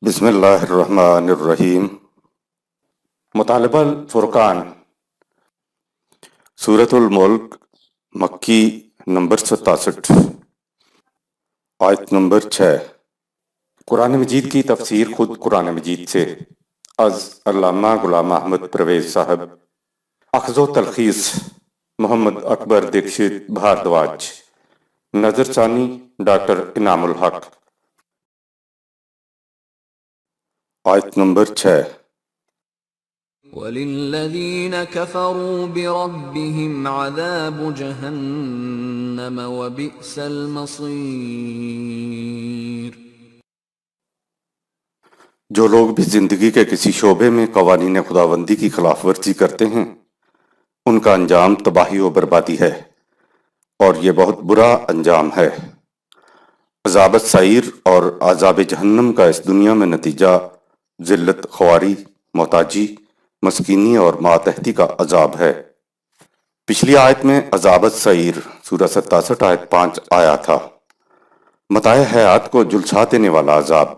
بسم اللہ الرحمن الرحیم۔ مطالبہ الفرقان، سورۃ الملک، مکی، نمبر 67، آیت نمبر 6۔ قرآن مجید کی تفسیر خود قرآن مجید سے، از علامہ غلام احمد پرویز صاحب، اخذ و تلخیص محمد اکبر دکشت بھاردواج، نظر ثانی ڈاکٹر انعام الحق۔ آیت نمبر 6۔ وَلِلَّذِينَ كَفَرُوا بِرَبِّهِمْ عَذَابُ جَهَنَّمَ وَبِئْسَ الْمَصِيرُ۔ جو لوگ بھی زندگی کے کسی شعبے میں قوانین خداوندی کی خلاف ورزی کرتے ہیں، ان کا انجام تباہی و بربادی ہے، اور یہ بہت برا انجام ہے۔ عذاب السعیر اور عذاب جہنم کا اس دنیا میں نتیجہ ذلت، خواری، محتاجی، مسکینی اور ماتحتی کا عذاب ہے۔ پچھلی آیت میں عذاب السعیر سورہ 67 آیت 5 آیا تھا، متاع حیات کو جلسا دینے والا عذاب،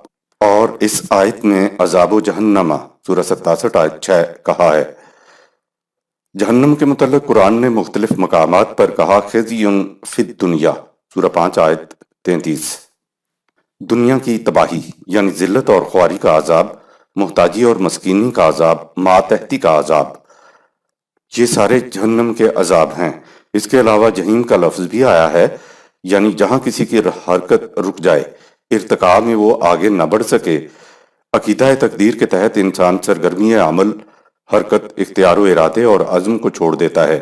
اور اس آیت میں عذاب و جہنم سورہ 67 آیت 6 کہا ہے۔ جہنم کے متعلق قرآن نے مختلف مقامات پر کہا خزی فی الدنیا سورہ 5 آیت 33۔ دنیا کی تباہی یعنی ذلت اور خواری کا عذاب، محتاجی اور مسکینی کا عذاب، ماتحتی کا عذاب، یہ سارے جہنم کے عذاب ہیں۔ اس کے علاوہ جہنم کا لفظ بھی آیا ہے، یعنی جہاں کسی کی حرکت رک جائے، ارتقاء میں وہ آگے نہ بڑھ سکے۔ عقیدہ تقدیر کے تحت انسان سرگرمی عمل، حرکت، اختیار و ارادے اور عزم کو چھوڑ دیتا ہے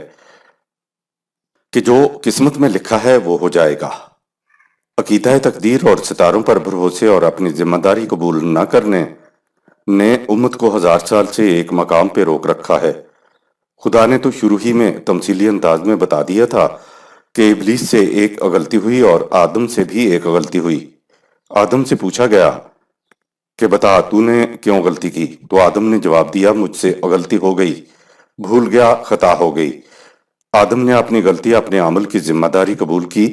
کہ جو قسمت میں لکھا ہے وہ ہو جائے گا۔ عقیدہ تقدیر اور ستاروں پر بھروسے اور اپنی ذمہ داری قبول نہ کرنے نے امت کو 1000 سال سے ایک مقام پہ روک رکھا ہے۔ خدا نے تو شروع ہی میں تمثیلی انداز میں بتا دیا تھا کہ ابلیس سے ایک غلطی ہوئی اور آدم سے بھی ایک غلطی ہوئی۔ آدم سے پوچھا گیا کہ بتا تو نے کیوں غلطی کی؟ تو آدم نے جواب دیا مجھ سے غلطی ہو گئی، بھول گیا، خطا ہو گئی۔ آدم نے اپنی غلطی، اپنے عمل کی ذمہ داری قبول کی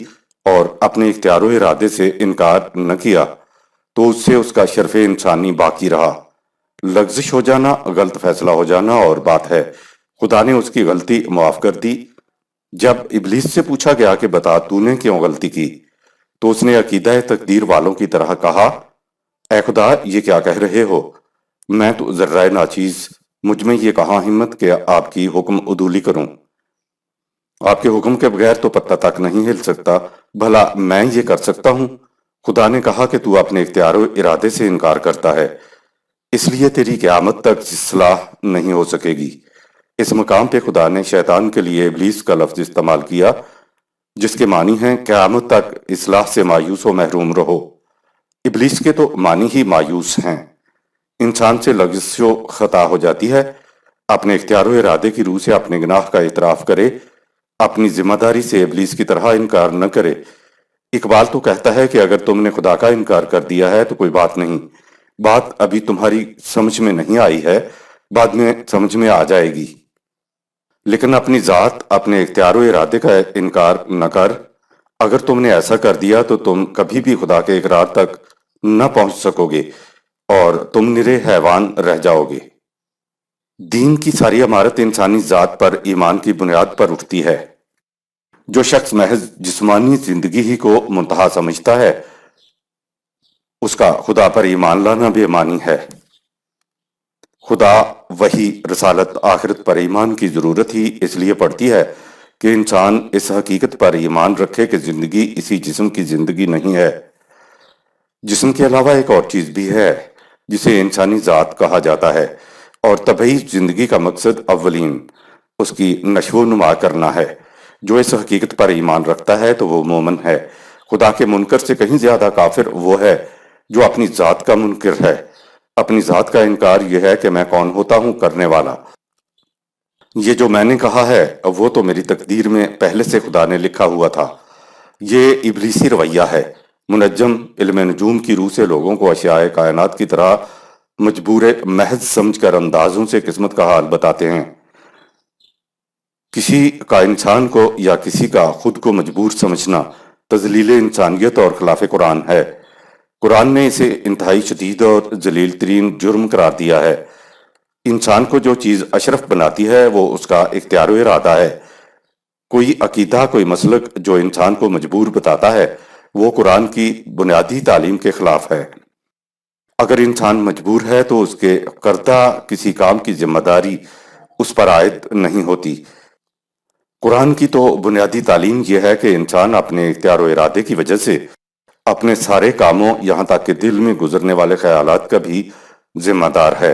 اور اپنے اختیار و ارادے سے انکار نہ کیا، تو اس سے اس کا شرف انسانی باقی رہا۔ لغزش ہو جانا، غلط فیصلہ ہو جانا اور بات ہے، خدا نے اس کی غلطی معاف کر دی۔ جب ابلیس سے پوچھا گیا کہ بتا تو نے کیوں غلطی کی، تو اس نے عقیدہ تقدیر والوں کی طرح کہا اے خدا یہ کیا کہہ رہے ہو، میں تو ذرہ ناچیز، مجھ میں یہ کہاں ہمت کہ آپ کی حکم عدولی کروں، آپ کے حکم کے بغیر تو پتہ تک نہیں ہل سکتا، بھلا میں یہ کر سکتا ہوں؟ خدا نے کہا کہ تو اپنے اختیار و ارادے سے انکار کرتا ہے، اس لیے تیری قیامت تک اصلاح نہیں ہو سکے گی۔ اس مقام پہ خدا نے شیطان کے لیے ابلیس کا لفظ استعمال کیا، جس کے معنی ہیں قیامت تک اصلاح سے مایوس و محروم رہو۔ ابلیس کے تو معنی ہی مایوس ہیں۔ انسان سے لغزش و خطا ہو جاتی ہے، اپنے اختیار و ارادے کی روح سے اپنے گناہ کا اعتراف کرے، اپنی ذمہ داری سے ابلیس کی طرح انکار نہ کرے۔ اقبال تو کہتا ہے کہ اگر تم نے خدا کا انکار کر دیا ہے تو کوئی بات نہیں، بات ابھی تمہاری سمجھ میں نہیں آئی ہے، بعد میں سمجھ میں آ جائے گی، لیکن اپنی ذات، اپنے اختیار و ارادے کا انکار نہ کر۔ اگر تم نے ایسا کر دیا تو تم کبھی بھی خدا کے اقرار تک نہ پہنچ سکو گے اور تم نرے حیوان رہ جاؤ گے۔ دین کی ساری عمارت انسانی ذات پر ایمان کی بنیاد پر اٹھتی ہے۔ جو شخص محض جسمانی زندگی ہی کو منتہا سمجھتا ہے، اس کا خدا پر ایمان لانا بے معنی ہے۔ خدا، وحی، رسالت، آخرت پر ایمان کی ضرورت ہی اس لیے پڑتی ہے کہ انسان اس حقیقت پر ایمان رکھے کہ زندگی اسی جسم کی زندگی نہیں ہے۔ جسم کے علاوہ ایک اور چیز بھی ہے جسے انسانی ذات کہا جاتا ہے، اور طبعی زندگی کا مقصد اولین اس کی نشو و نما کرنا ہے۔ جو اس حقیقت پر ایمان رکھتا ہے تو وہ مومن ہے۔ خدا کے منکر سے کہیں زیادہ کافر وہ ہے جو اپنی ذات کا منکر ہے۔ اپنی ذات کا انکار یہ ہے کہ میں کون ہوتا ہوں کرنے والا۔ یہ جو میں نے کہا ہے وہ تو میری تقدیر میں پہلے سے خدا نے لکھا ہوا تھا۔ یہ ابلیسی رویہ ہے۔ منجم علم نجوم کی روح سے لوگوں کو اشیاء کائنات کی طرح مجبور محض سمجھ کر اندازوں سے قسمت کا حال بتاتے ہیں۔ کسی کا انسان کو یا کسی کا خود کو مجبور سمجھنا تذلیل انسانیت اور خلاف قرآن ہے۔ قرآن نے اسے انتہائی شدید اور ذلیل ترین جرم قرار دیا ہے۔ انسان کو جو چیز اشرف بناتی ہے وہ اس کا اختیار و ارادہ ہے۔ کوئی عقیدہ، کوئی مسلک جو انسان کو مجبور بتاتا ہے وہ قرآن کی بنیادی تعلیم کے خلاف ہے۔ اگر انسان مجبور ہے تو اس کے کردہ کسی کام کی ذمہ داری اس پر عائد نہیں ہوتی۔ قرآن کی تو بنیادی تعلیم یہ ہے کہ انسان اپنے اختیار و ارادے کی وجہ سے اپنے سارے کاموں یہاں تک کہ دل میں گزرنے والے خیالات کا بھی ذمہ دار ہے۔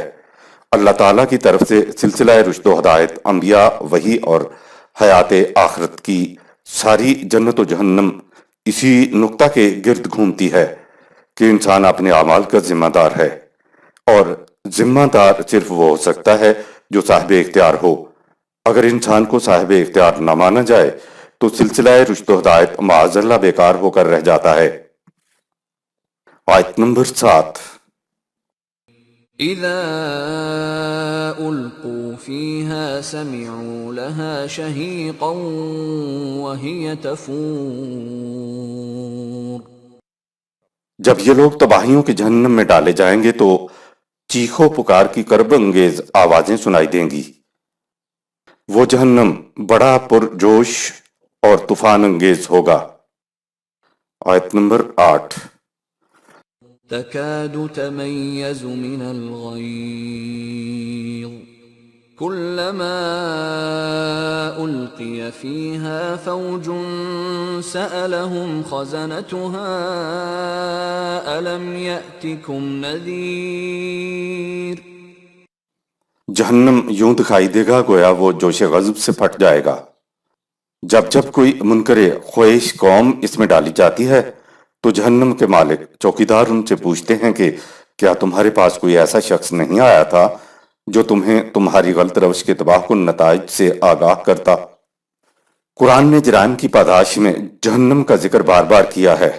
اللہ تعالیٰ کی طرف سے سلسلہ رشد و ہدایت، انبیاء، وحی اور حیات آخرت کی ساری جنت و جہنم اسی نقطہ کے گرد گھومتی ہے کہ انسان اپنے اعمال کا ذمہ دار ہے، اور ذمہ دار صرف وہ ہو سکتا ہے جو صاحب اختیار ہو۔ اگر انسان کو صاحب اختیار نہ مانا جائے تو سلسلہ رشد و ہدایت معاذ اللہ بیکار ہو کر رہ جاتا ہے۔ آیت نمبر 7۔ اذا القوا فيها سمعوا لها شهيقا وهي تفور۔ جب یہ لوگ تباہیوں کے جہنم میں ڈالے جائیں گے تو چیخو پکار کی کرب انگیز آوازیں سنائی دیں گی۔ وہ جہنم بڑا پرجوش اور طوفان انگیز ہوگا۔ آیت نمبر 8۔ تكاد تميز من الغيظ كلما ألقي فيها فوج سألهم خزنتها ألم يأتكم نذير۔ جہنم یوں دکھائی دے گا گویا وہ جوش غضب سے پھٹ جائے گا۔ جب جب کوئی منکر خواہش قوم اس میں ڈالی جاتی ہے تو جہنم کے مالک چوکیدار ان سے پوچھتے ہیں کہ کیا تمہارے پاس کوئی ایسا شخص نہیں آیا تھا جو تمہیں تمہاری غلط روش کے تباہ کن نتائج سے آگاہ کرتا۔ قرآن نے جرائم کی پاداش میں جہنم کا ذکر بار بار کیا ہے۔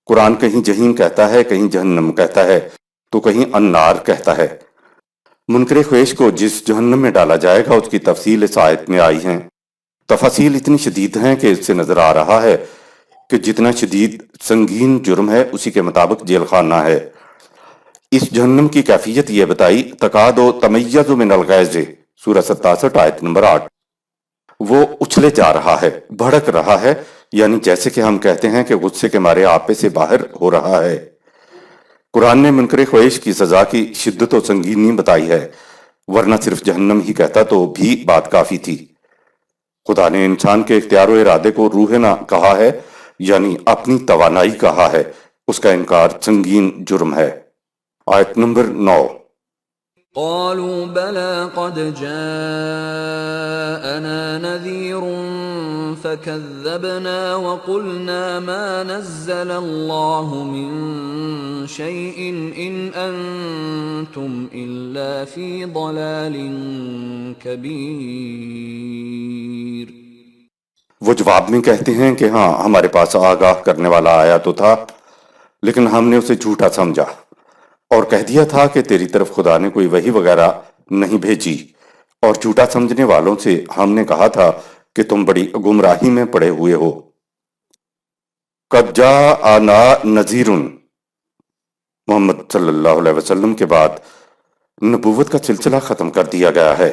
قرآن کہیں جہنم کہتا ہے، کہیں جہنم کہتا ہے تو کہیں النار کہتا ہے۔ منکر خواہش کو جس جہنم میں ڈالا جائے گا اس کی تفصیل اس آیت میں آئی ہیں۔ تفاصیل اتنی شدید ہیں کہ اس سے نظر آ رہا ہے کہ جتنا شدید سنگین جرم ہے اسی کے مطابق جیل خانہ ہے۔ اس جہنم کی کیفیت یہ بتائی، تکاد و تمیز من الغیظ، سورہ 67 آیت نمبر 8۔ وہ اچھلے جا رہا ہے، بھڑک رہا ہے، یعنی جیسے کہ ہم کہتے ہیں کہ غصے کے مارے آپے سے باہر ہو رہا ہے۔ قرآن نے منکر خواہش کی سزا کی شدت و سنگینی بتائی ہے، ورنہ صرف جہنم ہی کہتا تو بھی بات کافی تھی۔ خدا نے انسان کے اختیار و ارادے کو روح نہ کہا ہے، یعنی اپنی توانائی کہا ہے۔ اس کا انکار سنگین جرم ہے۔ آیت نمبر 9۔ قالوا بلى قد جاءنا نذير فكذبنا وقلنا ما نزل الله من شيء إن أنتم إلا في ضلال كبير۔ وہ جواب میں کہتے ہیں کہ ہاں ہمارے پاس آگاہ کرنے والا آیا تو تھا لیکن ہم نے اسے جھوٹا سمجھا اور کہہ دیا تھا کہ تیری طرف خدا نے کوئی وحی وغیرہ نہیں بھیجی، اور جھوٹا سمجھنے والوں سے ہم نے کہا تھا کہ تم بڑی گمراہی میں پڑے ہوئے ہو۔ قد جاءنا نذیر، محمد صلی اللہ علیہ وسلم کے بعد نبوت کا سلسلہ ختم کر دیا گیا ہے۔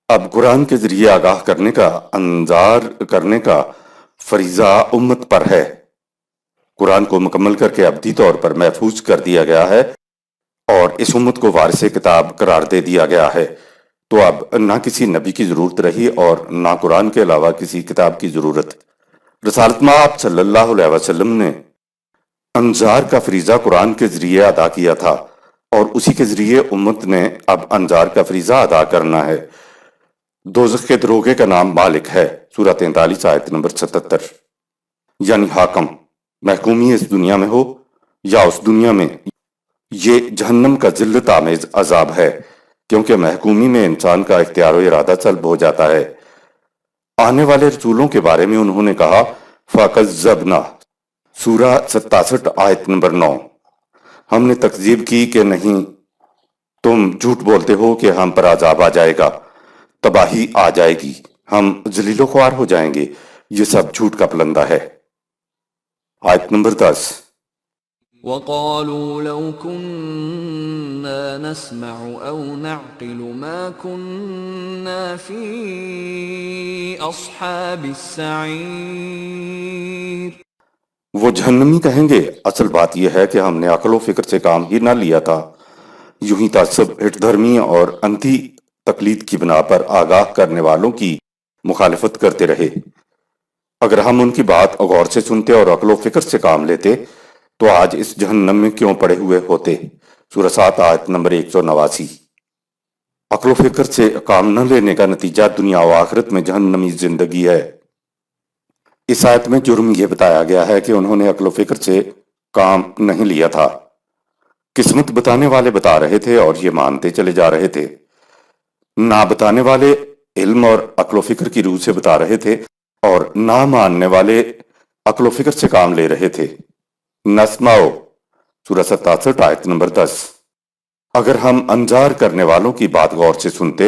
اب قرآن کے ذریعے آگاہ کرنے کا، انذار کرنے کا فریضہ امت پر ہے۔ قرآن کو مکمل کر کے ابدی طور پر محفوظ کر دیا گیا ہے اور اس امت کو وارث کتاب قرار دے دیا گیا ہے، تو اب نہ کسی نبی کی ضرورت رہی اور نہ قرآن کے علاوہ کسی کتاب کی ضرورت۔ رسالت مآب صلی اللہ علیہ وسلم نے انذار کا فریضہ قرآن کے ذریعے ادا کیا تھا اور اسی کے ذریعے امت نے اب انذار کا فریضہ ادا کرنا ہے۔ دوزخ کے دروغے کا نام مالک ہے، سورہ 43 آیت نمبر 77۔ یعنی حاکم، محکومی اس دنیا میں ہو یا اس دنیا میں، یہ جہنم کا ذلت آمیز عذاب ہے، کیونکہ محکومی میں انسان کا اختیار و ارادہ سلب ہو جاتا ہے۔ آنے والے رسولوں کے بارے میں انہوں نے کہا فَكَذَّبْنَا، سورہ 67 آیت نمبر 9۔ ہم نے تکذیب کی کہ نہیں، تم جھوٹ بولتے ہو کہ ہم پر عذاب آ جائے گا، تباہی آ جائے گی، ہم ذلیل و خوار ہو جائیں گے، یہ سب جھوٹ کا پلندہ ہے۔ آیت نمبر 10۔ وقالوا لو كنا نسمع أو نعقل ما كنا في أصحاب السعير. وہ جہنمی کہیں گے اصل بات یہ ہے کہ ہم نے عقل و فکر سے کام ہی نہ لیا تھا، یوں ہی تعصب، ہٹ دھرمی اور انتھی تقلید کی بنا پر آگاہ کرنے والوں کی مخالفت کرتے رہے۔ اگر ہم ان کی بات غور سے سنتے اور عقل و فکر سے کام لیتے تو آج اس جہنم میں کیوں پڑے ہوئے ہوتے؟ سورہ 7 آیت نمبر 189۔ عقل و فکر سے کام نہ لینے کا نتیجہ دنیا و آخرت میں جہنمی زندگی ہے۔ اس آیت میں جرم یہ بتایا گیا ہے کہ انہوں نے عقل و فکر سے کام نہیں لیا تھا۔ قسمت بتانے والے بتا رہے تھے اور یہ مانتے چلے جا رہے تھے، نہ بتانے والے علم اور عقل و فکر کی روح سے بتا رہے تھے اور نہ ماننے والے عقل و فکر سے کام لے رہے تھے۔ نسمعو سورہ 67 آیت نمبر 10۔ اگر ہم انظار کرنے والوں کی بات غور سے سنتے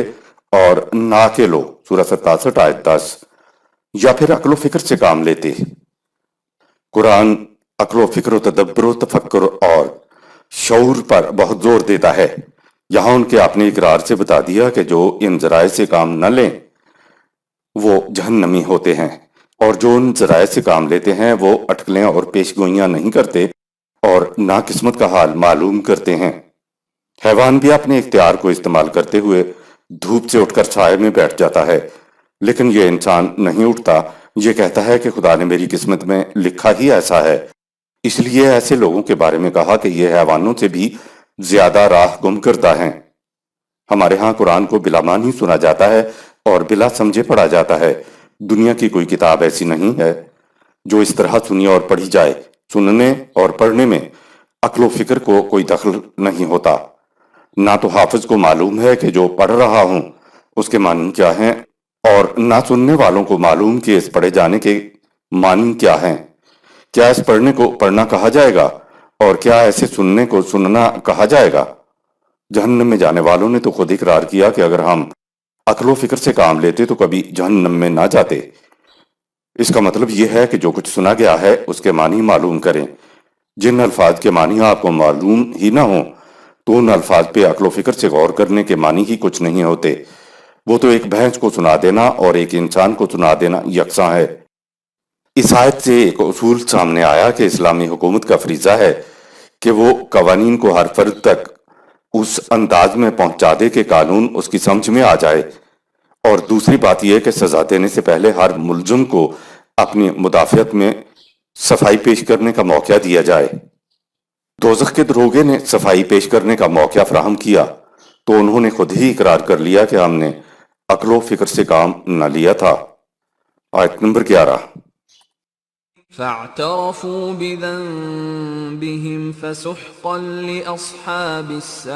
اور ناقلو سورہ 67 آیت 10، یا پھر عقل و فکر سے کام لیتے۔ قرآن عقل و فکر و تدبر و تفکر اور شعور پر بہت زور دیتا ہے۔ یہاں ان کے اپنے اقرار سے بتا دیا کہ جو ان ذرائع سے کام نہ لیں وہ جہنمی ہوتے ہیں، اور جو ان ذرائع سے کام لیتے ہیں وہ اٹکلیں اور پیش گوئیاں نہیں کرتے اور نہ قسمت کا حال معلوم کرتے ہیں۔ حیوان بھی اپنے اختیار کو استعمال کرتے ہوئے دھوپ سے اٹھ کر سائے میں بیٹھ جاتا ہے، لیکن یہ انسان نہیں اٹھتا، یہ کہتا ہے کہ خدا نے میری قسمت میں لکھا ہی ایسا ہے۔ اس لیے ایسے لوگوں کے بارے میں کہا کہ یہ حیوانوں سے بھی زیادہ راہ گم کرتا ہے۔ ہمارے ہاں قرآن کو بلا معنی سنا جاتا ہے اور بلا سمجھے پڑھا جاتا ہے۔ دنیا کی کوئی کتاب ایسی نہیں ہے جو اس طرح سنی اور پڑھی جائے۔ سننے اور پڑھنے میں عقل و فکر کو کوئی دخل نہیں ہوتا۔ نہ تو حافظ کو معلوم ہے کہ جو پڑھ رہا ہوں اس کے معنی کیا ہیں، اور نہ سننے والوں کو معلوم کہ اس پڑھے جانے کے معنی کیا ہیں۔ کیا اس پڑھنے کو پڑھنا کہا جائے گا اور کیا ایسے سننے کو سننا کہا جائے گا؟ جہنم میں جانے والوں نے تو خود اقرار کیا کہ اگر ہم عقل و فکر سے کام لیتے تو کبھی جہنم میں نہ جاتے۔ اس کا مطلب یہ ہے کہ جو کچھ سنا گیا ہے اس کے معنی معلوم کریں۔ جن الفاظ کے معنی آپ کو معلوم ہی نہ ہوں تو ان الفاظ پہ عقل و فکر سے غور کرنے کے معنی ہی کچھ نہیں ہوتے۔ وہ تو ایک بھینس کو سنا دینا اور ایک انسان کو سنا دینا یکساں ہے۔ اس آیت سے ایک اصول سامنے آیا کہ اسلامی حکومت کا فریضہ ہے کہ وہ قوانین کو ہر فرد تک اس انداز میں پہنچا دے کہ قانون اس کی سمجھ میں آ جائے، اور دوسری بات یہ کہ سزا دینے سے پہلے ہر ملزم کو اپنی مدافعت میں صفائی پیش کرنے کا موقع دیا جائے۔ دوزخ کے دروغے نے صفائی پیش کرنے کا موقع فراہم کیا تو انہوں نے خود ہی اقرار کر لیا کہ ہم نے عقل و فکر سے کام نہ لیا تھا۔ آیت نمبر 11۔ فاعترفوا بذنبهم فسحقا لأصحاب السعير.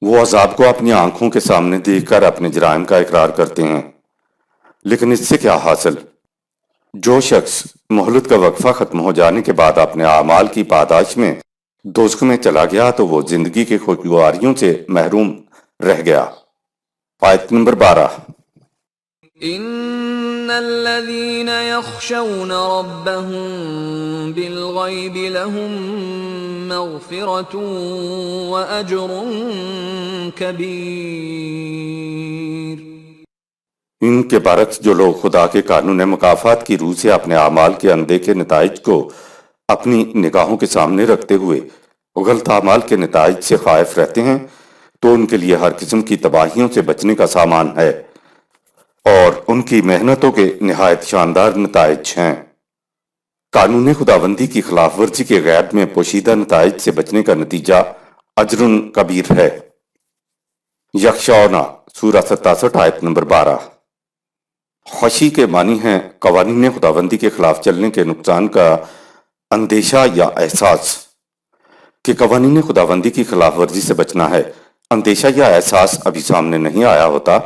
وہ عذاب کو اپنی آنکھوں کے سامنے دیکھ کر اپنے جرائم کا اقرار کرتے ہیں، لیکن اس سے کیا حاصل؟ جو شخص مہلت کا وقفہ ختم ہو جانے کے بعد اپنے اعمال کی پاداش میں دوزخ میں چلا گیا تو وہ زندگی کے خوشگواریوں سے محروم رہ گیا۔ آیت نمبر 12۔ ان الذين يخشون ربهم بالغيب لهم مغفرة واجر كبير. ان کے برعکس جو لوگ خدا کے قانون مکافات کی روح سے اپنے اعمال کے اندیکھے نتائج کو اپنی نگاہوں کے سامنے رکھتے ہوئے غلط اعمال کے نتائج سے خائف رہتے ہیں تو ان کے لیے ہر قسم کی تباہیوں سے بچنے کا سامان ہے، اور ان کی محنتوں کے نہایت شاندار نتائج ہیں۔ قانون خداوندی کی خلاف ورزی کے غیب میں پوشیدہ نتائج سے بچنے کا نتیجہ اجر کبیر ہے۔ یخشونا سورہ 67 آیت نمبر 12۔ خشی کے معنی ہیں قوانین خداوندی کے خلاف چلنے کے نقصان کا اندیشہ یا احساس، کہ قوانین خداوندی کی خلاف ورزی سے بچنا ہے۔ اندیشہ یا احساس ابھی سامنے نہیں آیا ہوتا،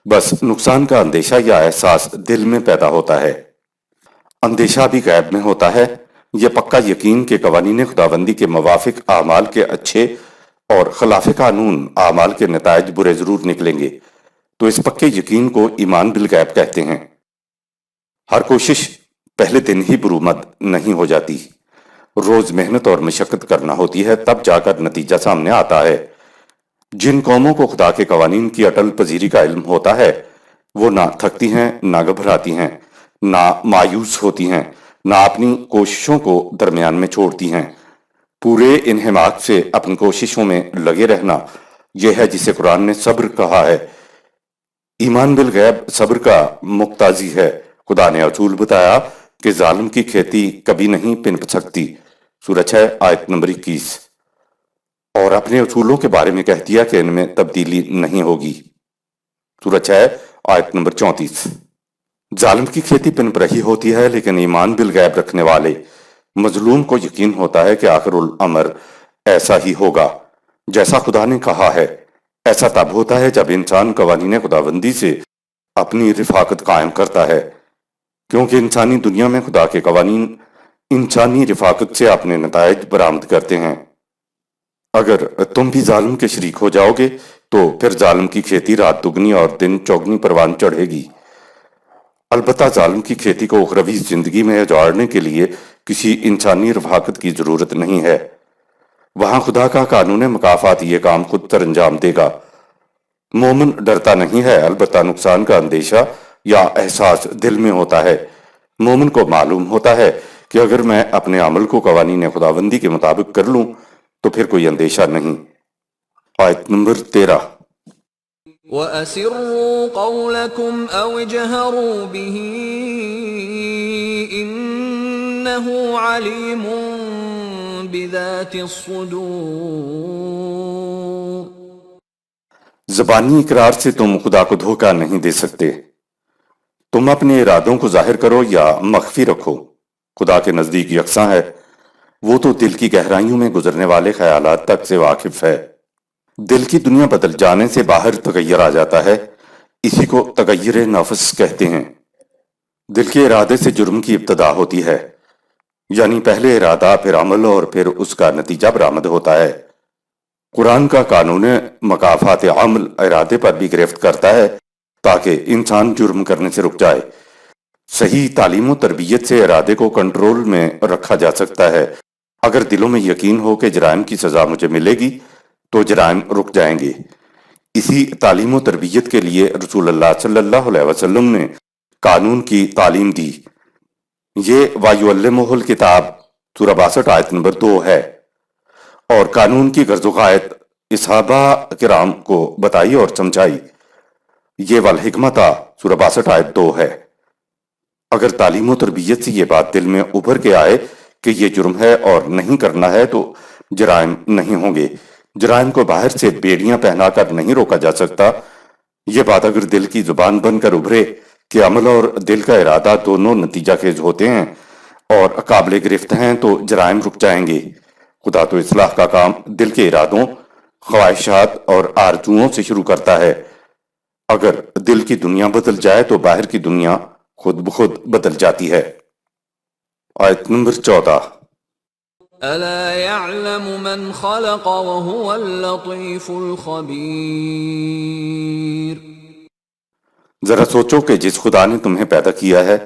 بس نقصان کا اندیشہ یا احساس دل میں پیدا ہوتا ہے۔ اندیشہ بھی غیب میں ہوتا ہے، یہ پکا یقین کہ قوانین خداوندی کے موافق اعمال کے اچھے اور خلاف قانون اعمال کے نتائج برے ضرور نکلیں گے، تو اس پکے یقین کو ایمان بالغیب کہتے ہیں۔ ہر کوشش پہلے دن ہی برومند نہیں ہو جاتی، روز محنت اور مشقت کرنا ہوتی ہے، تب جا کر نتیجہ سامنے آتا ہے۔ جن قوموں کو خدا کے قوانین کی اٹل پذیری کا علم ہوتا ہے، وہ نہ تھکتی ہیں، نہ گھبراتی ہیں، نہ مایوس ہوتی ہیں، نہ اپنی کوششوں کو درمیان میں چھوڑتی ہیں۔ پورے انہماک سے اپنی کوششوں میں لگے رہنا، یہ ہے جسے قرآن نے صبر کہا ہے۔ ایمان بالغیب صبر کا مقتضی ہے۔ خدا نے اصول بتایا کہ ظالم کی کھیتی کبھی نہیں پنپ سکتی، سورہ 6 آیت نمبر 21، اور اپنے اصولوں کے بارے میں کہہ دیا کہ ان میں تبدیلی نہیں ہوگی، سورہ 6 آیت نمبر 34۔ ظالم کی کھیتی پنپ رہی ہوتی ہے، لیکن ایمان بالغیب رکھنے والے مظلوم کو یقین ہوتا ہے کہ آخر الامر ایسا ہی ہوگا جیسا خدا نے کہا ہے۔ ایسا تب ہوتا ہے جب انسان قوانین خداوندی سے اپنی رفاقت قائم کرتا ہے، کیونکہ انسانی دنیا میں خدا کے قوانین انسانی رفاقت سے اپنے نتائج برآمد کرتے ہیں۔ اگر تم بھی ظالم کے شریک ہو جاؤ گے تو پھر ظالم کی کھیتی رات دگنی اور دن چوگنی پروان چڑھے گی۔ البتہ ظالم کی کھیتی کو اخروی زندگی میں اجاڑنے کے لیے کسی انسانی رفاقت کی ضرورت نہیں ہے، وہاں خدا کا قانون مکافات یہ کام خود سر انجام دے گا۔ مومن ڈرتا نہیں ہے، البتہ نقصان کا اندیشہ یا احساس دل میں ہوتا ہے۔ مومن کو معلوم ہوتا ہے کہ اگر میں اپنے عمل کو قوانین خداوندی کے مطابق کر لوں تو پھر کوئی اندیشہ نہیں۔ آیت نمبر 13۔ وَأَسِرُّوا قَوْلَكُمْ أَوْ اجْهَرُوا بِهِ إِنَّهُ عَلِيمٌ بِذَاتِ الصُّدُورِ۔ زبانی اقرار سے تم خدا کو دھوکہ نہیں دے سکتے، تم اپنے ارادوں کو ظاہر کرو یا مخفی رکھو، خدا کے نزدیک یکساں ہے، وہ تو دل کی گہرائیوں میں گزرنے والے خیالات تک سے واقف ہے۔ دل کی دنیا بدل جانے سے باہر تغیر آ جاتا ہے، اسی کو تغیر نفس کہتے ہیں۔ دل کے ارادے سے جرم کی ابتدا ہوتی ہے، یعنی پہلے ارادہ، پھر عمل اور پھر اس کا نتیجہ برآمد ہوتا ہے۔ قرآن کا قانون مکافات عمل ارادے پر بھی گرفت کرتا ہے تاکہ انسان جرم کرنے سے رک جائے۔ صحیح تعلیم و تربیت سے ارادے کو کنٹرول میں رکھا جا سکتا ہے۔ اگر دلوں میں یقین ہو کہ جرائم کی سزا مجھے ملے گی تو جرائم رک جائیں گے۔ اسی تعلیم و تربیت کے لیے رسول اللہ صلی اللہ علیہ وسلم نے قانون کی تعلیم دی۔ یہ وَيُعَلِّمُهُ الْكِتَابَ سورہ 62 آیت نمبر 2 ہے، اور قانون کی غرض و غایت صحابہ کرام کو بتائی اور سمجھائی۔ یہ والحکمت سورہ 62 آیت 2 ہے۔ اگر تعلیم و تربیت سے یہ بات دل میں ابھر کے آئے کہ یہ جرم ہے اور نہیں کرنا ہے تو جرائم نہیں ہوں گے۔ جرائم کو باہر سے بیڑیاں پہنا کر نہیں روکا جا سکتا۔ یہ بات اگر دل کی زبان بن کر ابھرے کہ عمل اور دل کا ارادہ دونوں نتیجہ خیز ہوتے ہیں اور قابل گرفت ہیں تو جرائم رک جائیں گے۔ خدا تو اصلاح کا کام دل کے ارادوں، خواہشات اور آرزوؤں سے شروع کرتا ہے۔ اگر دل کی دنیا بدل جائے تو باہر کی دنیا خود بخود بدل جاتی ہے۔ آیت نمبر 14۔ أَلَا يَعْلَمُ مَنْ خَلَقَ وَهُوَ اللَّطِيفُ الْخَبِيرُ۔ ذرا سوچو کہ جس خدا نے تمہیں پیدا کیا ہے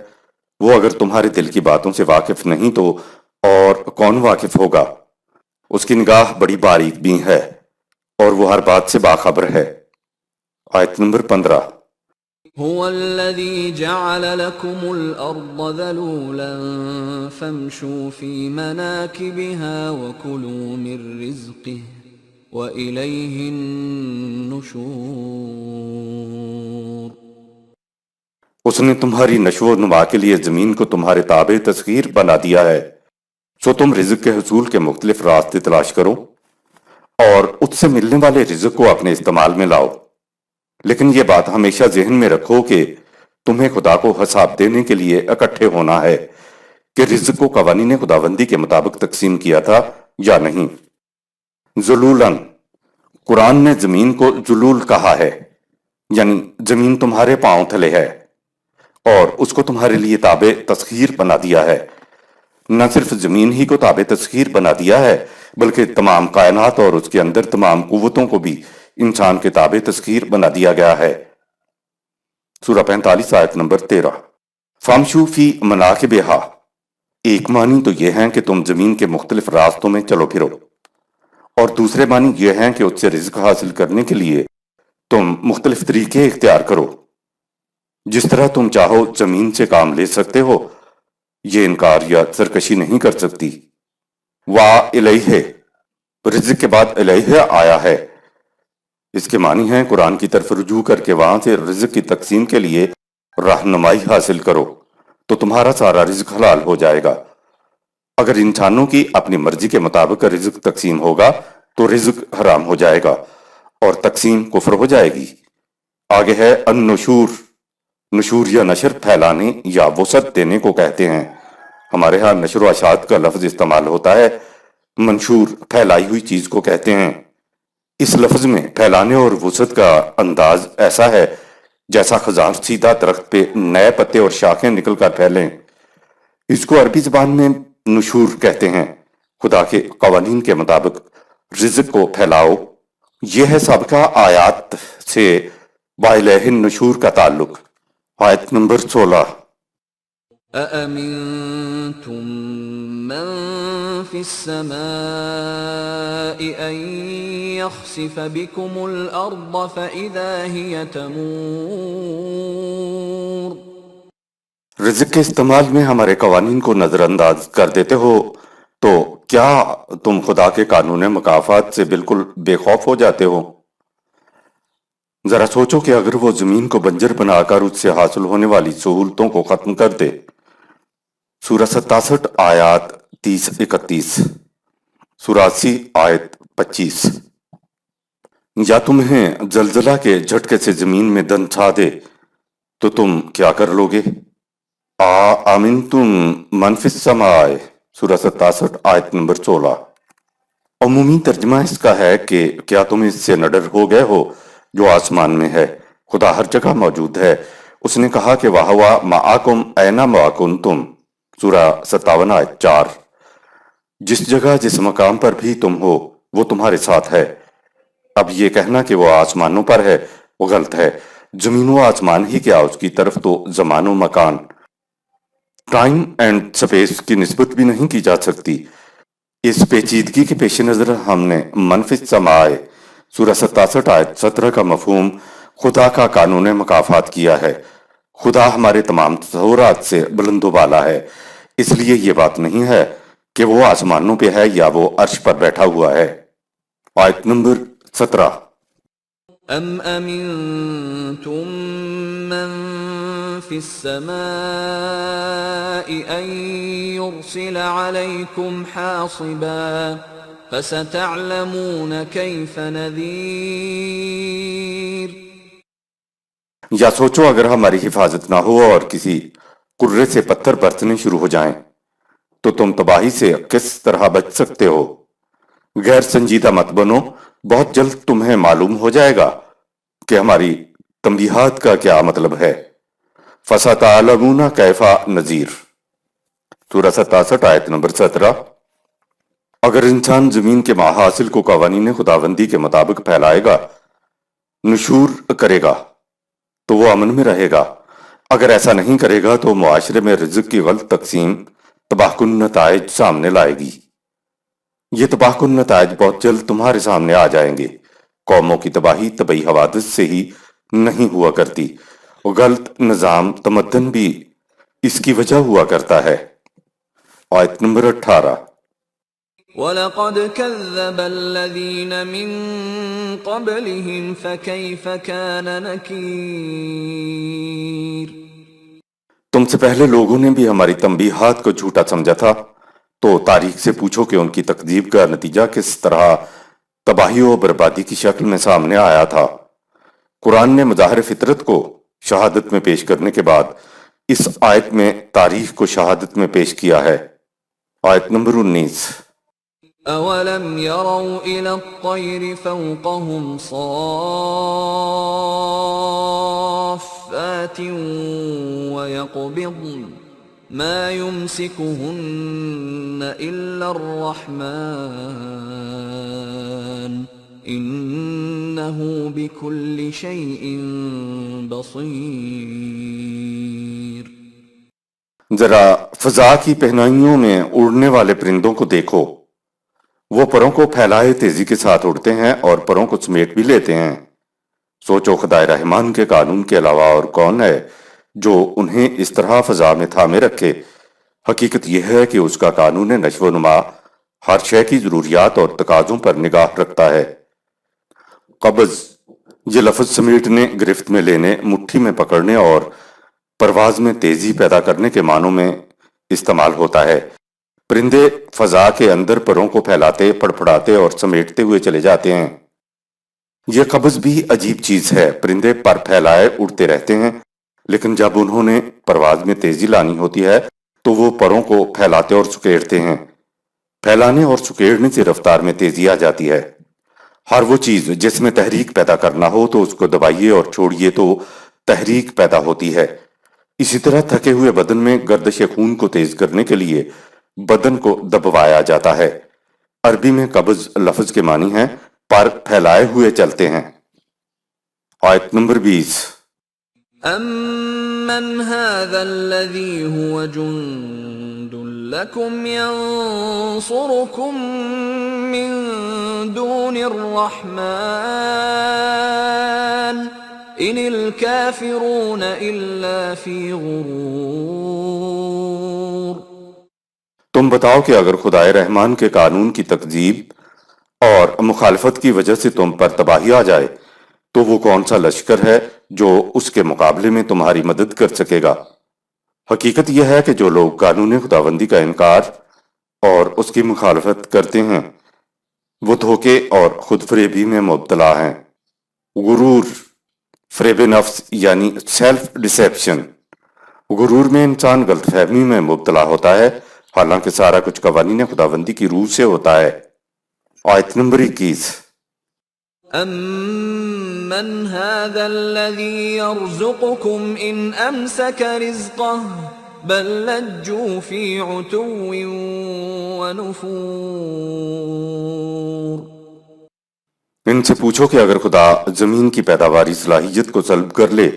وہ اگر تمہارے دل کی باتوں سے واقف نہیں تو اور کون واقف ہوگا؟ اس کی نگاہ بڑی باریک بھی ہے اور وہ ہر بات سے باخبر ہے۔ آیت نمبر 15۔ هو الذي جعل لكم الأرض ذلولا فامشوا في مناكبها وكلوا من رزقه وإليه النشور۔ اس نے تمہاری نشو و نما کے لیے زمین کو تمہارے تابع تسخیر بنا دیا ہے، سو تم رزق کے حصول کے مختلف راستے تلاش کرو اور اس سے ملنے والے رزق کو اپنے استعمال میں لاؤ۔ لیکن یہ بات ہمیشہ ذہن میں رکھو کہ تمہیں خدا کو حساب دینے کے لیے اکٹھے ہونا ہے کہ رزق کو قوانین خداوندی کے مطابق تقسیم کیا تھا یا نہیں۔ ذلولاً، قرآن نے زمین کو ذلول کہا ہے، یعنی زمین تمہارے پاؤں تلے ہے اور اس کو تمہارے لیے تابع تسخیر بنا دیا ہے۔ نہ صرف زمین ہی کو تابع تسخیر بنا دیا ہے بلکہ تمام کائنات اور اس کے اندر تمام قوتوں کو بھی انسان کے تابع تسخیر بنا دیا گیا ہے۔ سورہ 45 آیت نمبر 13۔ فامشو فی مناکبہا، ایک معنی تو یہ ہیں کہ تم زمین کے مختلف راستوں میں چلو پھرو، اور دوسرے معنی یہ ہیں کہ اس سے رزق حاصل کرنے کے لیے تم مختلف طریقے اختیار کرو، جس طرح تم چاہو زمین سے کام لے سکتے ہو، یہ انکار یا سرکشی نہیں کر سکتی۔ الیہ، رزق کے بعد الیہ آیا ہے، اس کے معنی ہیں قرآن کی طرف رجوع کر کے وہاں سے رزق کی تقسیم کے لیے رہنمائی حاصل کرو تو تمہارا سارا رزق حلال ہو جائے گا۔ اگر انسانوں کی اپنی مرضی کے مطابق رزق تقسیم ہوگا تو رزق حرام ہو جائے گا اور تقسیم کفر ہو جائے گی۔ آگے ہے النشور، نشور یا نشر پھیلانے یا وسعت دینے کو کہتے ہیں، ہمارے ہاں نشر و اشاعت کا لفظ استعمال ہوتا ہے، منشور پھیلائی ہوئی چیز کو کہتے ہیں۔ اس لفظ میں پھیلانے اور وسعت کا انداز ایسا ہے جیسا خزان سیدھا درخت پہ نئے پتے اور شاخیں نکل کر پھیلیں، اس کو عربی زبان میں نشور کہتے ہیں۔ خدا کے قوانین کے مطابق رزق کو پھیلاؤ، یہ ہے سابقہ آیات سے وَإِلَيْهِ النُّشُورِ کا تعلق۔ آیت نمبر 16۔ أَأَمِنْتُمْ مَنْ فِي السَّمَاءِ أَنْ يَخْسِفَ بِكُمُ الْأَرْضَ فَإِذَا هِيَ تَمُورُ۔ رزق کے استعمال میں ہمارے قوانین کو نظر انداز کر دیتے ہو تو کیا تم خدا کے قانون مکافات سے بالکل بے خوف ہو جاتے ہو؟ ذرا سوچو کہ اگر وہ زمین کو بنجر بنا کر اس سے حاصل ہونے والی سہولتوں کو ختم کر دے۔ سورہ 67 آیات 30-31، سورہ 80 آیت 25۔ یا تمہیں زلزلہ کے جھٹکے سے زمین میں دھنسا دے تو تم کیا کر لوگے؟ آمنتم من فی السماء، سورہ 67 آیت نمبر 16۔ عمومی ترجمہ اس کا ہے کہ کیا تم اس سے نہ ڈر ہو گئے ہو جو آسمان میں ہے؟ خدا ہر جگہ موجود ہے۔ اس نے کہا کہ وَهُوَ مَعَكُمْ أَيْنَمَا كُنْتُمْ، سورہ 57 آیت 4۔ جس جگہ جس مقام پر بھی تم ہو وہ تمہارے ساتھ ہے۔ اب یہ کہنا کہ وہ آسمانوں پر ہے وہ غلط ہے، زمین و آسمان ہی کیا، اس کی طرف تو زمان و مکان، ٹائم اینڈ سپیس کی نسبت بھی نہیں کی جا سکتی۔ اس پیچیدگی کے پیش نظر ہم نے من فی السماء، سورہ 67 آیت 17 کا مفہوم خدا کا قانون مکافات کیا ہے۔ خدا ہمارے تمام تصورات سے بلند و بالا ہے، اس لیے یہ بات نہیں ہے کہ وہ آسمانوں پہ ہے یا وہ عرش پر بیٹھا ہوا ہے۔ آیت نمبر 17۔ أَمْ أَمِنْتُمْ مَنْ فِي السَّمَاءِ أَنْ يُرْسِلَ عَلَيْكُمْ حَاصِبًا فَسَتَعْلَمُونَ كَيْفَ نَذِيرٌ۔ یا سوچو اگر ہماری حفاظت نہ ہو اور کسی قرے سے پتھر برسنے شروع ہو جائیں تو تم تباہی سے کس طرح بچ سکتے ہو؟ غیر سنجیدہ مت بنو، بہت جلد تمہیں معلوم ہو جائے گا کہ ہماری تنبیہات کا کیا مطلب ہے۔ فَسَتَعْلَمُونَ كَيْفَ نَذِيرٌ، سورہ 67 آیت نمبر 17۔ اگر انسان زمین کے محاصل کو قوانین خداوندی کے مطابق پھیلائے گا، نشور کرے گا تو وہ امن میں رہے گا۔ اگر ایسا نہیں کرے گا تو معاشرے میں رزق کی غلط تقسیم تباہ کن نتائج سامنے لائے گی۔ یہ تباہ کن نتائج بہت جلد تمہارے سامنے آ جائیں گے۔ قوموں کی تباہی طبعی حوادث سے ہی نہیں ہوا کرتی، غلط نظام تمدن بھی اس کی وجہ ہوا کرتا ہے۔ آیت نمبر 18۔ وَلَقَدْ كَذَّبَ الَّذِينَ مِن قَبْلِهِمْ فَكَيْفَ كَانَ نَكِيرٌ۔ تم سے پہلے لوگوں نے بھی ہماری تنبیہات کو جھوٹا سمجھا تھا، تو تاریخ سے پوچھو کہ ان کی تکذیب کا نتیجہ کس طرح تباہی و بربادی کی شکل میں سامنے آیا تھا۔ قرآن نے مظاہر فطرت کو شہادت میں پیش کرنے کے بعد اس آیت میں تاریخ کو شہادت میں پیش کیا ہے۔ آیت نمبر 19۔ أَوَلَمْ يَرَوْا إِلَى الطَّيْرِ فَوْقَهُمْ صَافَّاتٍ وَيَقْبِضْنَ مَا يُمْسِكُهُنَّ إِلَّا الرَّحْمَنُ إِنَّهُ بِكُلِّ شَيْءٍ بَصِيرٌ۔ ذرا فضا کی پہنائیوں میں اڑنے والے پرندوں کو دیکھو، وہ پروں کو پھیلائے تیزی کے ساتھ اڑتے ہیں اور پروں کو سمیٹ بھی لیتے ہیں۔ سوچو خدائے رحمان کے قانون کے علاوہ اور کون ہے جو انہیں اس طرح فضا میں تھامے رکھے۔ حقیقت یہ ہے کہ اس کا قانون نشو و نما ہر شے کی ضروریات اور تقاضوں پر نگاہ رکھتا ہے۔ قبض یہ لفظ سمیٹنے، گرفت میں لینے، مٹھی میں پکڑنے اور پرواز میں تیزی پیدا کرنے کے معنوں میں استعمال ہوتا ہے۔ پرندے فضا کے اندر پروں کو پھیلاتے، پڑپڑاتے اور سمیٹتے ہوئے چلے جاتے ہیں۔ یہ قبض بھی عجیب چیز ہے۔ پرندے پر پھیلائے اڑتے رہتے ہیں، لیکن جب انہوں نے پرواز میں تیزی لانی ہوتی ہے تو وہ پروں کو پھیلاتے اور سکیڑتے ہیں۔ پھیلانے اور سکیڑنے سے رفتار میں تیزی آ جاتی ہے۔ ہر وہ چیز جس میں تحریک پیدا کرنا ہو تو اس کو دبائیے اور چھوڑیے تو تحریک پیدا ہوتی ہے۔ اسی طرح تھکے ہوئے بدن میں گردش خون کو تیز کرنے کے لیے بدن کو دبوایا جاتا ہے۔ عربی میں قبض لفظ کے معنی ہیں پر پھیلائے ہوئے چلتے ہیں۔ آیت نمبر 20۔ أَمَّنْ هَذَا الَّذِي هُوَ جُنْدٌ لَكُمْ يَنْصُرُكُمْ مِنْ دُونِ الرَّحْمَنِ إِنِ الْكَافِرُونَ إِلَّا فِي غُرُورٍ۔ تم بتاؤ کہ اگر خدائے رحمان کے قانون کی تکذیب اور مخالفت کی وجہ سے تم پر تباہی آ جائے تو وہ کون سا لشکر ہے جو اس کے مقابلے میں تمہاری مدد کر سکے گا؟ حقیقت یہ ہے کہ جو لوگ قانون خداوندی کا انکار اور اس کی مخالفت کرتے ہیں وہ دھوکے اور خود فریبی میں مبتلا ہیں۔ غرور، فریب نفس یعنی سیلف ڈسیپشن۔ غرور میں انسان غلط فہمی میں مبتلا ہوتا ہے، حالانکہ سارا کچھ قوانین خداوندی کی روح سے ہوتا ہے۔ آیت نمبر 21۔ أَمَّنْ هَذَا الَّذِي يَرْزُقُكُمْ إِنْ أَمْسَكَ رِزْقَهُ بَلْ لَجُّوا فِي عُتُوٍّ وَنُفُورٍ۔ ان سے پوچھو کہ اگر خدا زمین کی پیداواری صلاحیت کو سلب کر لے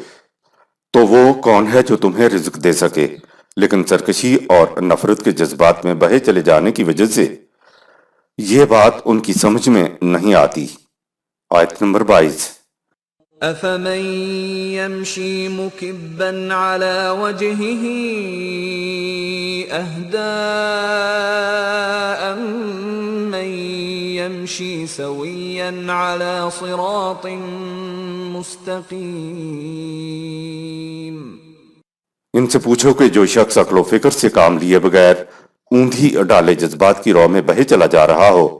تو وہ کون ہے جو تمہیں رزق دے سکے، لیکن سرکشی اور نفرت کے جذبات میں بہے چلے جانے کی وجہ سے یہ بات ان کی سمجھ میں نہیں آتی۔ آیت نمبر 22۔ أَفَمَن يَمْشِي مُكِبًّا عَلَى وَجْهِهِ أَهْدَىٰ أَمَّن يَمْشِي سَوِيًّا عَلَى صِرَاطٍ مُسْتَقِيمٍ۔ ان سے پوچھو کہ جو شخص عقل و فکر سے کام لیے بغیر اوندھی ڈالے جذبات کی راہ میں بہے چلا جا رہا ہو،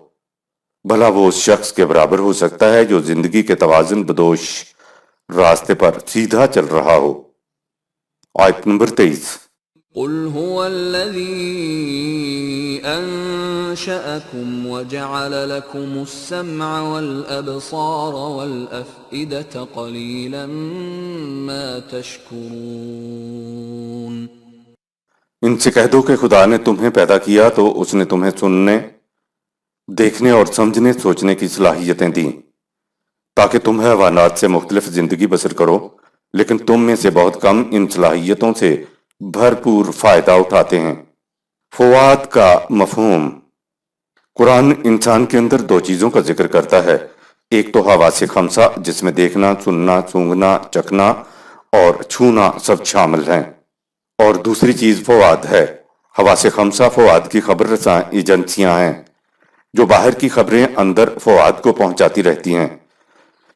بھلا وہ اس شخص کے برابر ہو سکتا ہے جو زندگی کے توازن بدوش راستے پر سیدھا چل رہا ہو۔ آیت نمبر 23۔ قُلْ هُوَ الَّذِي أَنشَأَكُمْ وَجَعَلَ لَكُمُ السَّمْعَ وَالْأَبْصَارَ وَالْأَفْئِدَةَ قَلِيلًا مَا تَشْكُرُونَ۔ ان سے کہہ دو کہ خدا نے تمہیں پیدا کیا تو اس نے تمہیں سننے، دیکھنے اور سمجھنے سوچنے کی صلاحیتیں دیں تاکہ تم حیوانات سے مختلف زندگی بسر کرو، لیکن تم میں سے بہت کم ان صلاحیتوں سے بھرپور فائدہ اٹھاتے ہیں۔ فواد کا مفہوم۔ قرآن انسان کے اندر دو چیزوں کا ذکر کرتا ہے، ایک تو حواس خمسہ جس میں دیکھنا، سننا، سونگھنا، چکھنا اور چھونا سب شامل ہیں، اور دوسری چیز فواد ہے۔ حواس خمسہ فواد کی خبر رساں ایجنسیاں ہیں جو باہر کی خبریں اندر فواد کو پہنچاتی رہتی ہیں۔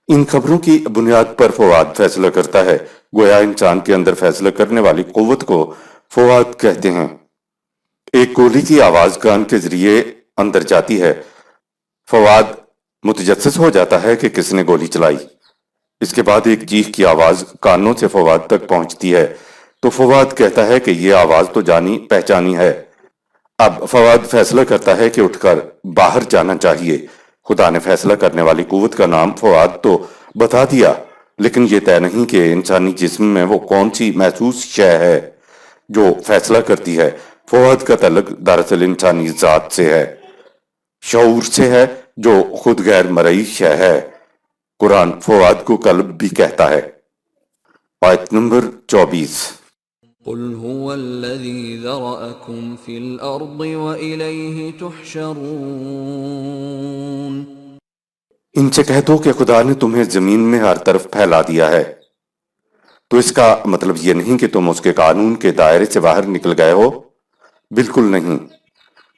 ان خبروں کی بنیاد پر فواد فیصلہ کرتا ہے، گویا انسان کے اندر فیصلہ کرنے والی قوت کو فواد کہتے ہیں۔ ایک گولی کی آواز کان کے ذریعے اندر جاتی ہے، فواد متجسس ہو جاتا ہے کہ کس نے گولی چلائی۔ اس کے بعد ایک چیخ کی آواز کانوں سے فواد تک پہنچتی ہے تو فواد کہتا ہے کہ یہ آواز تو جانی پہچانی ہے۔ اب فواد فیصلہ کرتا ہے کہ اٹھ کر باہر جانا چاہیے۔ خدا نے فیصلہ کرنے والی قوت کا نام فواد تو بتا دیا، لیکن یہ طے نہیں کہ انسانی جسم میں وہ کون سی محسوس شے ہے جو فیصلہ کرتی ہے۔ فواد کا تعلق دراصل انسانی ذات سے ہے، شعور سے ہے جو خود غیر مرئی شے ہے۔ قرآن فواد کو قلب بھی کہتا ہے۔ آیت نمبر 24۔ قل هو الذي ذرأكم في الأرض وإليه تحشرون ان سے کہہ دو کہ خدا نے تمہیں زمین میں ہر طرف پھیلا دیا ہے، تو اس کا مطلب یہ نہیں کہ تم اس کے قانون کے دائرے سے باہر نکل گئے ہو، بالکل نہیں،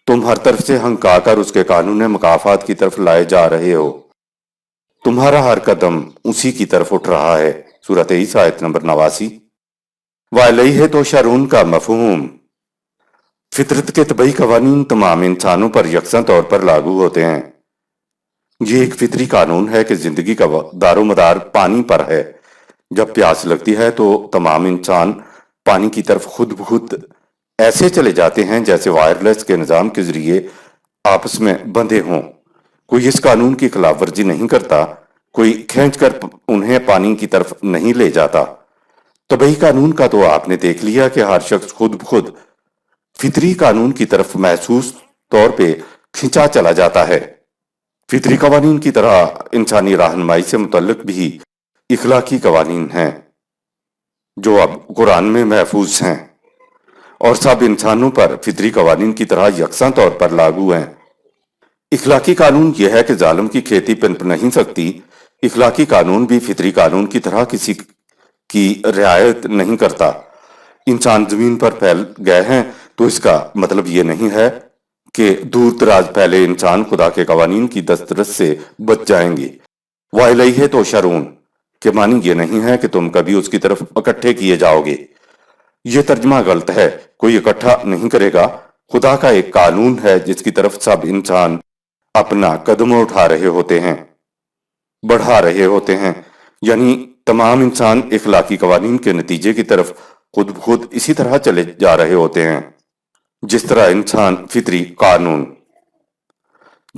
تم ہر طرف سے ہنکا کر اس کے قانون مکافات کی طرف لائے جا رہے ہو، تمہارا ہر قدم اسی کی طرف اٹھ رہا ہے۔ سورۃ عیسیٰ آیت نمبر 89۔ وَإِلَيْهِ تُحْشَرُونَ کا مفہوم فطرت کے طبعی قوانین تمام انسانوں پر یکساں طور پر لاگو ہوتے ہیں۔ یہ ایک فطری قانون ہے کہ زندگی کا دار و مدار پانی پر ہے۔ جب پیاس لگتی ہے تو تمام انسان پانی کی طرف خود بخود ایسے چلے جاتے ہیں جیسے وائرلیس کے نظام کے ذریعے آپس میں بندھے ہوں۔ کوئی اس قانون کی خلاف ورزی نہیں کرتا، کوئی کھینچ کر انہیں پانی کی طرف نہیں لے جاتا۔ طبعی قانون کا تو آپ نے دیکھ لیا کہ ہر شخص خود بخود فطری قانون کی طرف محسوس طور پہ کھنچا چلا جاتا ہے۔ فطری قوانین کی طرح انسانی رہنمائی سے متعلق بھی اخلاقی قوانین ہیں جو اب قرآن میں محفوظ ہیں اور سب انسانوں پر فطری قوانین کی طرح یکساں طور پر لاگو ہیں۔ اخلاقی قانون یہ ہے کہ ظالم کی کھیتی پنپ نہیں سکتی۔ اخلاقی قانون بھی فطری قانون کی طرح کسی کی رعایت نہیں کرتا۔ انسان زمین پر پھیل گئے ہیں تو اس کا مطلب یہ نہیں ہے کہ دور دراز پھیلے انسان خدا کے قوانین کی دسترس سے بچ جائیں گے۔ وَإِلَيْهِ تُحْشَرُونَ کہ معنی یہ نہیں ہے کہ تم کبھی اس کی طرف اکٹھے کیے جاؤ گے۔ یہ ترجمہ غلط ہے، کوئی اکٹھا نہیں کرے گا۔ خدا کا ایک قانون ہے جس کی طرف سب انسان اپنا قدم اٹھا رہے ہوتے ہیں، بڑھا رہے ہوتے ہیں، یعنی تمام انسان اخلاقی قوانین کے نتیجے کی طرف خود بخود اسی طرح چلے جا رہے ہوتے ہیں جس طرح انسان فطری قانون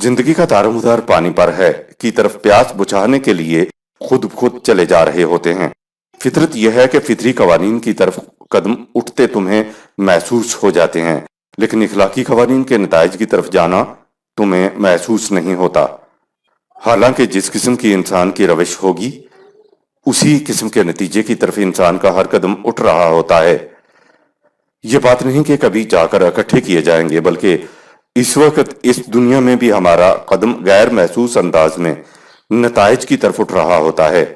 زندگی کا دار و مدار پانی پر ہے کی طرف پیاس بجھانے کے لیے خود بخود چلے جا رہے ہوتے ہیں۔ فطرت یہ ہے کہ فطری قوانین کی طرف قدم اٹھتے تمہیں محسوس ہو جاتے ہیں، لیکن اخلاقی قوانین کے نتائج کی طرف جانا تمہیں محسوس نہیں ہوتا، حالانکہ جس قسم کی انسان کی روش ہوگی اسی قسم کے نتیجے کی طرف انسان کا ہر قدم اٹھ رہا ہوتا ہے۔ یہ بات نہیں کہ کبھی جا کر اکٹھے کیے جائیں گے، بلکہ اس وقت اس دنیا میں بھی ہمارا قدم غیر محسوس انداز میں نتائج کی طرف اٹھ رہا ہوتا ہے۔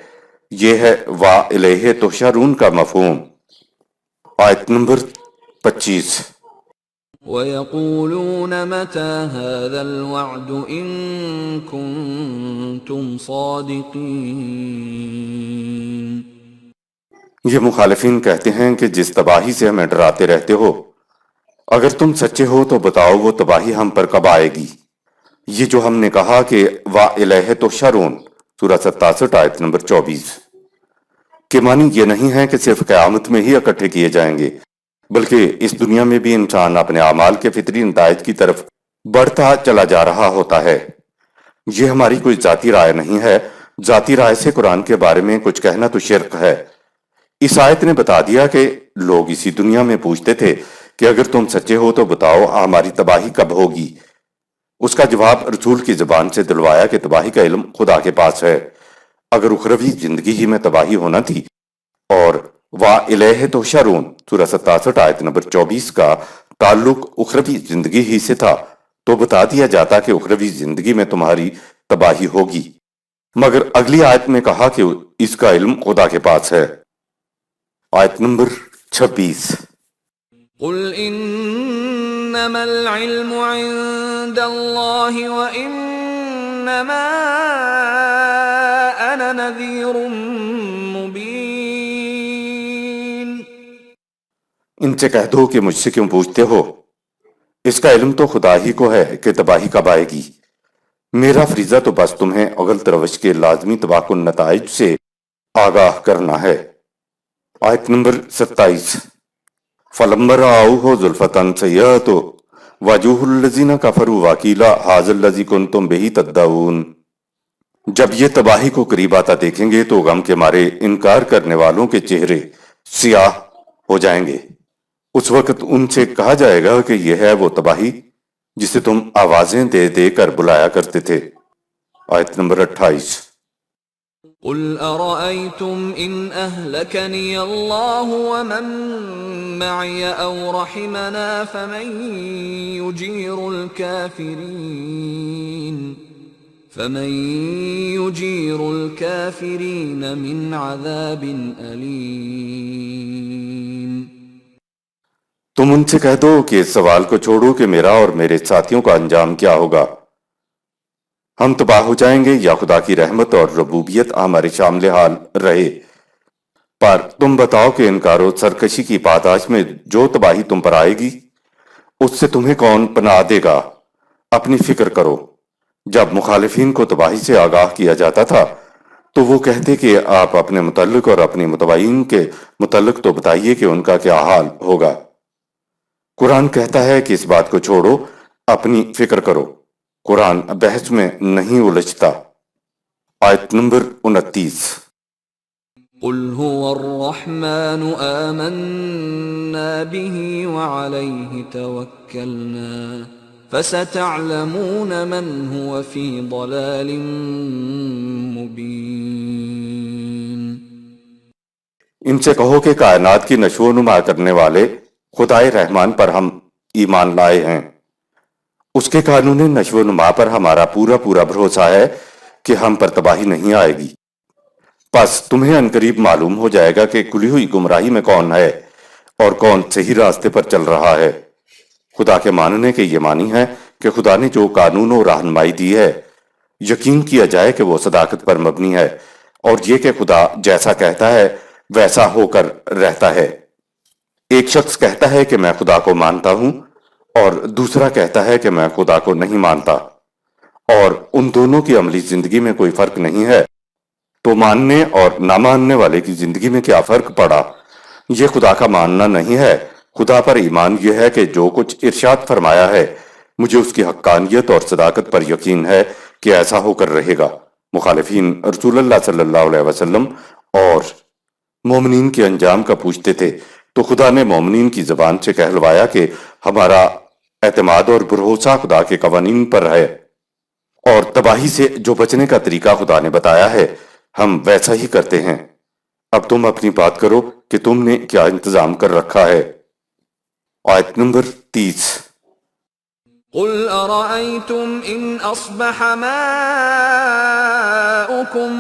یہ ہے وَإِلَيْهِ تُحْشَرُونَ کا مفہوم۔ آیت نمبر 25۔ وَيَقُولُونَ مَتَى هَذَا الْوَعْدُ إِن كُنتُمْ صَادِقِينَ یہ مخالفین کہتے ہیں کہ جس تباہی سے ہمیں ڈراتے رہتے ہو، اگر تم سچے ہو تو بتاؤ وہ تباہی ہم پر کب آئے گی۔ یہ جو ہم نے کہا کہ وَإِلَيْهِ تُحْشَرُونَ سورہ 67 آیت نمبر 24 کہ معنی یہ نہیں ہے کہ صرف قیامت میں ہی اکٹھے کیے جائیں گے، بلکہ اس دنیا میں بھی انسان اپنے اعمال کے فطری نتائج کی طرف بڑھتا چلا جا رہا ہوتا ہے۔ یہ ہماری کوئی ذاتی رائے نہیں ہے، ذاتی رائے سے قرآن کے بارے میں کچھ کہنا تو شرک ہے۔ اس آیت نے بتا دیا کہ لوگ اسی دنیا میں پوچھتے تھے کہ اگر تم سچے ہو تو بتاؤ ہماری تباہی کب ہوگی۔ اس کا جواب رسول کی زبان سے دلوایا کہ تباہی کا علم خدا کے پاس ہے۔ اگر اخروی زندگی ہی میں تباہی ہونا تھی اور وَإِلَيْهِ تُحْشَرُونَ سورہ 67 آیت نمبر 24 کا تعلق اخروی زندگی ہی سے تھا تو بتا دیا جاتا کہ اخروی زندگی میں تمہاری تباہی ہوگی، مگر اگلی آیت میں کہا کہ اس کا علم خدا کے پاس ہے۔ آیت نمبر 26۔ قُلْ إِنَّمَا الْعِلْمُ عِندَ اللَّهِ وَإِنَّمَا أَنَا نَذِيرٌ مُبِينٌ ان سے کہہ دو کہ مجھ سے کیوں پوچھتے ہو، اس کا علم تو خدا ہی کو ہے کہ تباہی کب آئے گی، میرا فریضہ تو بس تمہیں غلط روش کے لازمی تباہ کن نتائج سے آگاہ کرنا ہے۔ آیت نمبر 27۔ فَلَمَّا رَأَوْهُ زُلْفَةً سَيِّئَةً وَجُوهُ الَّذِينَ كَفَرُوا وَقِيلَ هَٰذَا الَّذِي كُنتُم بِهِ تَدَّعُونَ جب یہ تباہی کو قریب آتا دیکھیں گے تو غم کے مارے انکار کرنے والوں کے چہرے سیاہ ہو جائیں گے۔ اس وقت ان سے کہا جائے گا کہ یہ ہے وہ تباہی جسے تم آوازیں دے دے کر بلایا کرتے تھے۔ آیت نمبر 28۔ قل أرأيتم إن أهلكني الله ومن معي أو رحمنا فمن يجير الكافرين من عذاب أليم. تم ان سے کہہ دو کہ اس سوال کو چھوڑو کہ میرا اور میرے ساتھیوں کا انجام کیا ہوگا. ہم تباہ ہو جائیں گے یا خدا کی رحمت اور ربوبیت ہمارے شامل حال رہے. پر تم بتاؤ کہ انکار و سرکشی کی پاداش میں جو تباہی تم پر آئے گی اس سے تمہیں کون پناہ دے گا؟ اپنی فکر کرو. جب مخالفین کو تباہی سے آگاہ کیا جاتا تھا تو وہ کہتے کہ آپ اپنے متعلق اور اپنے متبعین کے متعلق تو بتائیے کہ ان کا کیا حال ہوگا. قرآن کہتا ہے کہ اس بات کو چھوڑو، اپنی فکر کرو. قرآن بحث میں نہیں الجھتا. آیت نمبر 29. قل هو الرحمن آمنا به وعليه توكلنا فستعلمون من هو في ضلال مبين. ان سے کہو کہ کائنات کی نشو و نما کرنے والے خدائے رحمان پر ہم ایمان لائے ہیں. اس کے قانون نشو و نما پر ہمارا پورا بھروسہ ہے کہ ہم پر تباہی نہیں آئے گی. پس تمہیں عنقریب معلوم ہو جائے گا کہ کھلی ہوئی گمراہی میں کون ہے اور کون صحیح راستے پر چل رہا ہے. خدا کے ماننے کے یہ معنی ہے کہ خدا نے جو قانون و رہنمائی دی ہے یقین کیا جائے کہ وہ صداقت پر مبنی ہے، اور یہ کہ خدا جیسا کہتا ہے ویسا ہو کر رہتا ہے. ایک شخص کہتا ہے کہ میں خدا کو مانتا ہوں اور دوسرا کہتا ہے کہ میں خدا کو نہیں مانتا، اور ان دونوں کی عملی زندگی میں کوئی فرق نہیں ہے. تو ماننے اور نہ ماننے والے کی زندگی میں کیا فرق پڑا؟ یہ خدا کا ماننا نہیں ہے. خدا پر ایمان یہ ہے کہ جو کچھ ارشاد فرمایا ہے مجھے اس کی حقانیت اور صداقت پر یقین ہے کہ ایسا ہو کر رہے گا. مخالفین رسول اللہ صلی اللہ علیہ وسلم اور مومنین کے انجام کا پوچھتے تھے تو خدا نے مومنین کی زبان سے کہلوایا کہ ہمارا اعتماد اور بھروسہ خدا کے قوانین پر ہے، اور تباہی سے جو بچنے کا طریقہ خدا نے بتایا ہے ہم ویسا ہی کرتے ہیں. اب تم اپنی بات کرو کہ تم نے کیا انتظام کر رکھا ہے. آیت نمبر 30. قل أرأيتم إن أصبح ماؤكم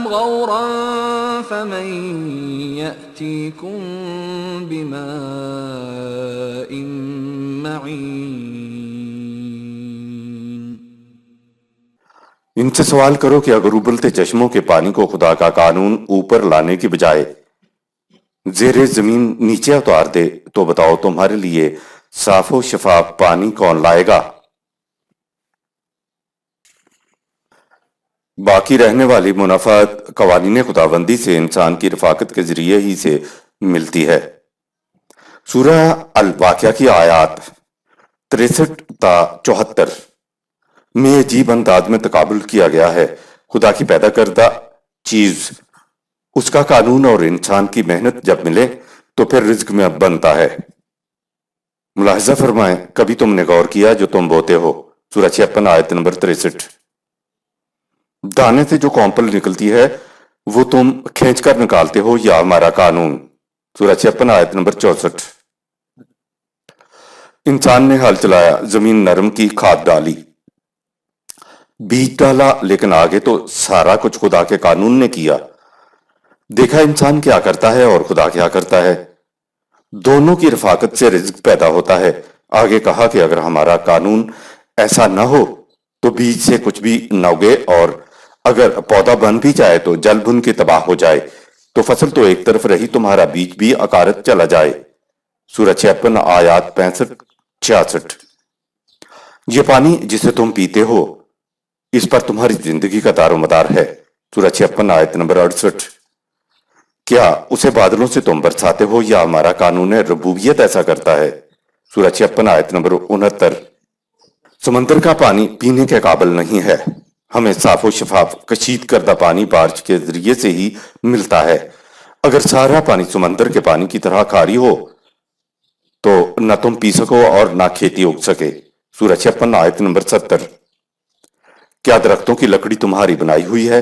غورا فمن يأتيكم بماء معين. ان سے سوال کرو کہ اگر ابلتے چشموں کے پانی کو خدا کا قانون اوپر لانے کی بجائے زیر زمین نیچے اتار دے تو بتاؤ تمہارے لیے صاف و شفاف پانی کون لائے گا؟ باقی رہنے والی منافعت قوانین خداوندی سے انسان کی رفاقت کے ذریعے ہی سے ملتی ہے. سورہ الواقعہ کی آیات 63 تا 74 میں عجیب انداز میں تقابل کیا گیا ہے. خدا کی پیدا کردہ چیز، اس کا قانون اور انسان کی محنت جب ملے تو پھر رزق میں بنتا ہے. ملاحظہ فرمائیں، کبھی تم نے غور کیا جو تم بوتے ہو؟ سورہ 56 آیت نمبر 63. دانے سے جو کونپل نکلتی ہے وہ تم کھینچ کر نکالتے ہو یا ہمارا قانون؟ سورہ 56 آیت نمبر 64. انسان نے ہل چلایا، زمین نرم کی، کھاد ڈالی، بیج ڈالا، لیکن آگے تو سارا کچھ خدا کے قانون نے کیا. دیکھا انسان کیا کرتا ہے اور خدا کیا کرتا ہے. دونوں کی رفاقت سے رزق پیدا ہوتا ہے. آگے کہا کہ اگر ہمارا قانون ایسا نہ ہو تو بیج سے کچھ بھی نہ اگے، اور اگر پودا بن بھی جائے تو جل بن کے تباہ ہو جائے. تو فصل تو ایک طرف رہی، تمہارا بیج بھی اکارت چلا جائے. سورہ 56 آیات 65-66. یہ پانی جسے تم پیتے ہو اس پر تمہاری زندگی کا دار و مدار ہے. سورہ 56 آیت نمبر 68. کیا اسے بادلوں سے تم برساتے ہو یا ہمارا قانون ربوبیت ایسا کرتا ہے؟ سورہ 56 آیت نمبر 69. سمندر کا پانی پینے کے قابل نہیں ہے. ہمیں صاف و شفاف کشید کردہ پانی بارش کے ذریعے سے ہی ملتا ہے. اگر سارا پانی سمندر کے پانی کی طرح کھاری ہو تو نہ تم پی سکو اور نہ کھیتی اگ سکے. سورہ 56 آیت نمبر 70. کیا درختوں کی لکڑی تمہاری بنائی ہوئی ہے؟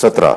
17।